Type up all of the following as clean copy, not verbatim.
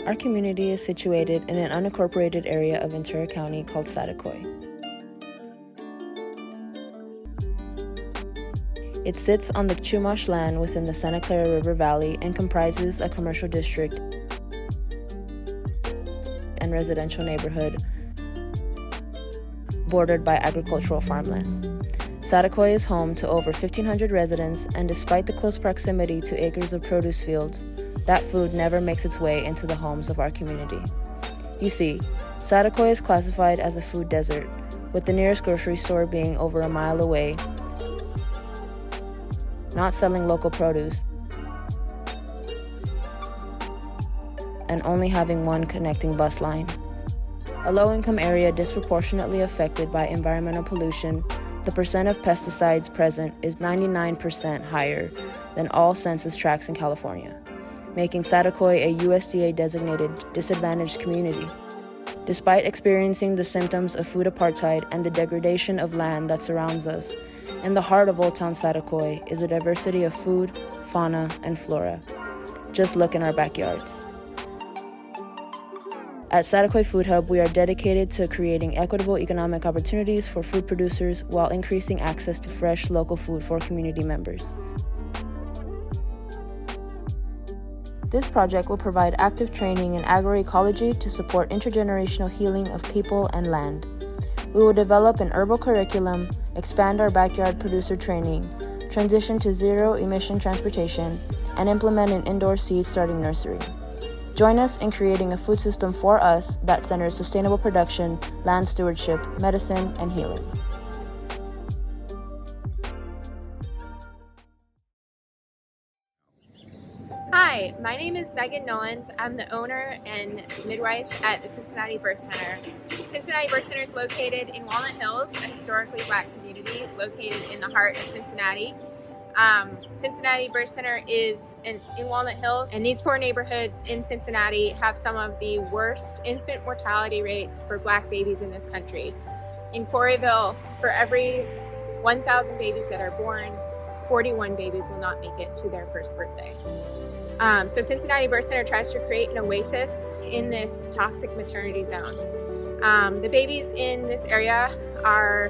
Our community is situated in an unincorporated area of Ventura County called Saticoy. It sits on the Chumash land within the Santa Clara River Valley and comprises a commercial district and residential neighborhood bordered by agricultural farmland. Saticoy is home to over 1,500 residents, and despite the close proximity to acres of produce fields, that food never makes its way into the homes of our community. You see, Saticoy is classified as a food desert, with the nearest grocery store being over a mile away, not selling local produce, and only having one connecting bus line. A low-income area disproportionately affected by environmental pollution, the percent of pesticides present is 99% higher than all census tracts in California, making Saticoy a USDA-designated disadvantaged community. Despite experiencing the symptoms of food apartheid and the degradation of land that surrounds us, in the heart of Old Town Saticoy is a diversity of food, fauna, and flora. Just look in our backyards. At Saticoy Food Hub, we are dedicated to creating equitable economic opportunities for food producers while increasing access to fresh local food for community members. This project will provide active training in agroecology to support intergenerational healing of people and land. We will develop an herbal curriculum, expand our backyard producer training, transition to zero-emission transportation, and implement an indoor seed-starting nursery. Join us in creating a food system for us that centers sustainable production, land stewardship, medicine, and healing. Hi, my name is Megan Noland. I'm the owner and midwife at the Cincinnati Birth Center. Cincinnati Birth Center is located in Walnut Hills, a historically Black community located in the heart of Cincinnati. Cincinnati Birth Center is in Walnut Hills, and these 4 neighborhoods in Cincinnati have some of the worst infant mortality rates for Black babies in this country. In Quarryville, for every 1,000 babies that are born, 41 babies will not make it to their first birthday. So Cincinnati Birth Center tries to create an oasis in this toxic maternity zone. The babies in this area are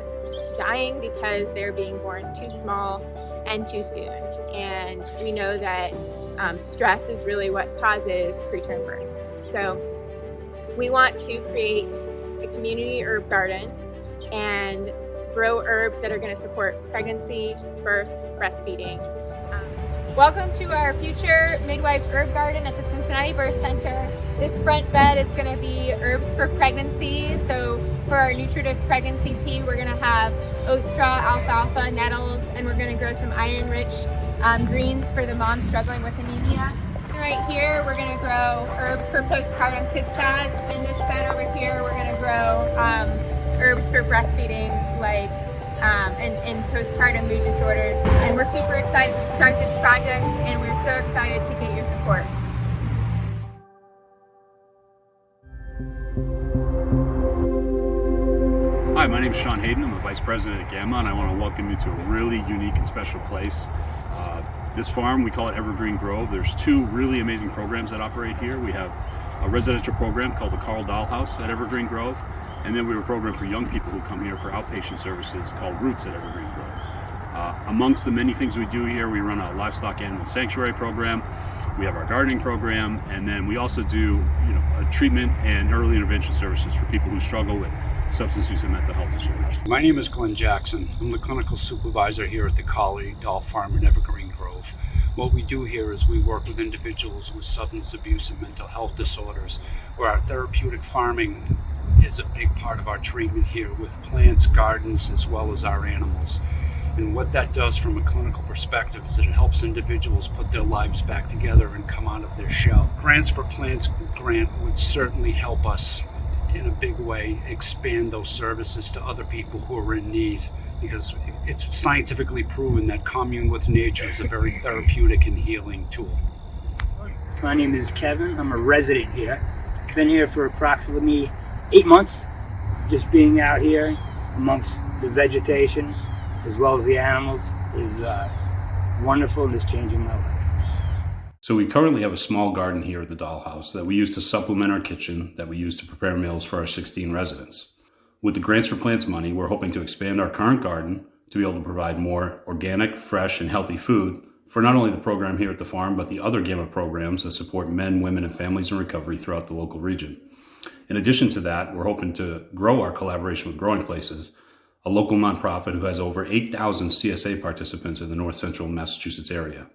dying because they're being born too small and too soon. And we know that stress is really what causes preterm birth. So we want to create a community herb garden and grow herbs that are going to support pregnancy, birth, breastfeeding. Welcome to our future midwife herb garden at the Cincinnati Birth Center. This front bed is going to be herbs for pregnancy. So for our nutritive pregnancy tea, we're going to have oat straw, alfalfa, nettles, and we're going to grow some iron-rich greens for the moms struggling with anemia. So right here, we're going to grow herbs for postpartum sit-stats. In this bed over here, we're going to grow herbs for breastfeeding, like and postpartum mood disorders. And we're super excited to start this project, and we're so excited to get your support. Hi, my name is Sean Hayden. I'm the Vice President at Gamma, and I want to welcome you to a really unique and special place. This farm, we call it Evergreen Grove. There's 2 really amazing programs that operate here. We have a residential program called the Dahl House at Evergreen Grove, and then we have a program for young people who come here for outpatient services called Roots at Evergreen Grove. Amongst the many things we do here, we run a livestock animal sanctuary program, we have our gardening program, and then we also do a treatment and early intervention services for people who struggle with substance use and mental health disorders. My name is Glenn Jackson. I'm the clinical supervisor here at the Collie Dahl Farm in Evergreen Grove. What we do here is we work with individuals with substance abuse and mental health disorders, where our therapeutic farming is a big part of our treatment here with plants, gardens, as well as our animals. And what that does from a clinical perspective is that it helps individuals put their lives back together and come out of their shell. Grants for Plants grant would certainly help us in a big way expand those services to other people who are in need, because it's scientifically proven that commune with nature is a very therapeutic and healing tool. My name is Kevin. I'm a resident here. Been here for approximately 8 months, just being out here amongst the vegetation as well as the animals is wonderful and is changing my life. So we currently have a small garden here at the Dahl House that we use to supplement our kitchen that we use to prepare meals for our 16 residents. With the Grants for Plants money, we're hoping to expand our current garden to be able to provide more organic, fresh, and healthy food for not only the program here at the farm, but the other gamut programs that support men, women, and families in recovery throughout the local region. In addition to that, we're hoping to grow our collaboration with Growing Places, a local nonprofit who has over 8,000 CSA participants in the north central Massachusetts area.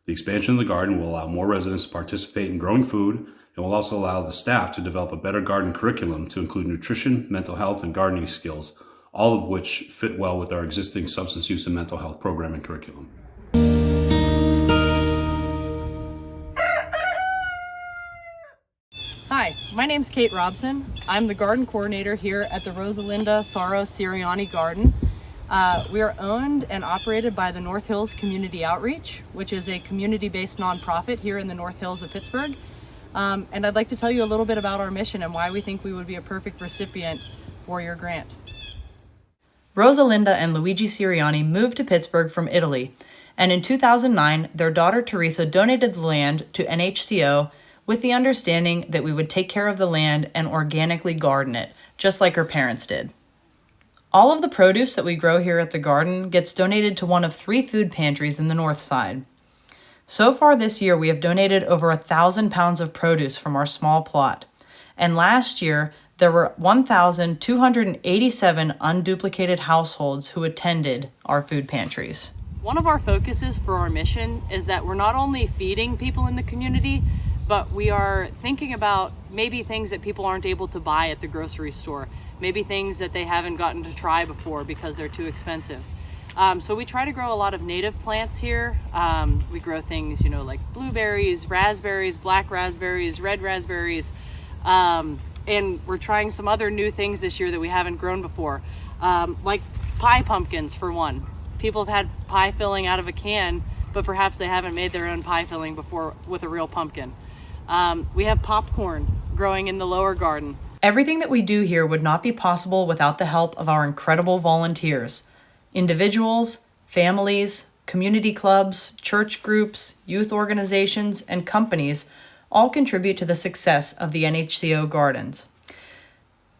The expansion of the garden will allow more residents to participate in growing food and will also allow the staff to develop a better garden curriculum to include nutrition, mental health, and gardening skills, all of which fit well with our existing substance use and mental health programming curriculum. Hi, my name's Kate Robson. I'm the garden coordinator here at the Rosalinda Sauro Sirianni Garden. We are owned and operated by the North Hills Community Outreach, which is a community-based nonprofit here in the North Hills of Pittsburgh. And I'd like to tell you a little bit about our mission and why we think we would be a perfect recipient for your grant. Rosalinda and Luigi Sirianni moved to Pittsburgh from Italy, and in 2009, their daughter Teresa donated the land to NHCO with the understanding that we would take care of the land and organically garden it, just like her parents did. All of the produce that we grow here at the garden gets donated to one of 3 food pantries in the north side. So far this year, we have donated over 1,000 pounds of produce from our small plot. And last year, there were 1,287 unduplicated households who attended our food pantries. One of our focuses for our mission is that we're not only feeding people in the community, but we are thinking about maybe things that people aren't able to buy at the grocery store. Maybe things that they haven't gotten to try before because they're too expensive. So we try to grow a lot of native plants here. We grow things, like blueberries, raspberries, black raspberries, red raspberries. And we're trying some other new things this year that we haven't grown before, like pie pumpkins for one. People have had pie filling out of a can, but perhaps they haven't made their own pie filling before with a real pumpkin. We have popcorn growing in the lower garden. Everything that we do here would not be possible without the help of our incredible volunteers. Individuals, families, community clubs, church groups, youth organizations, and companies all contribute to the success of the NHCO Gardens.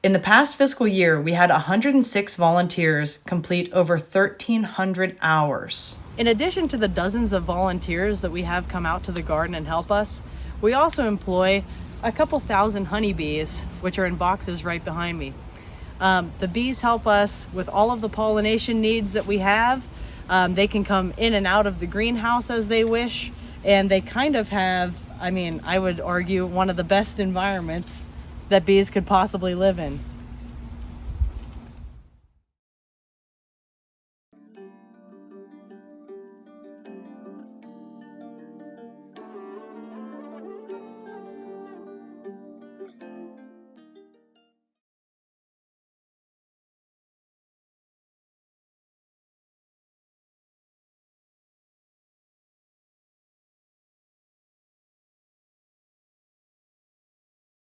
In the past fiscal year, we had 106 volunteers complete over 1,300 hours. In addition to the dozens of volunteers that we have come out to the garden and help us, we also employ a couple thousand honeybees, which are in boxes right behind me. The bees help us with all of the pollination needs that we have. They can come in and out of the greenhouse as they wish, and they kind of have, I would argue, one of the best environments that bees could possibly live in.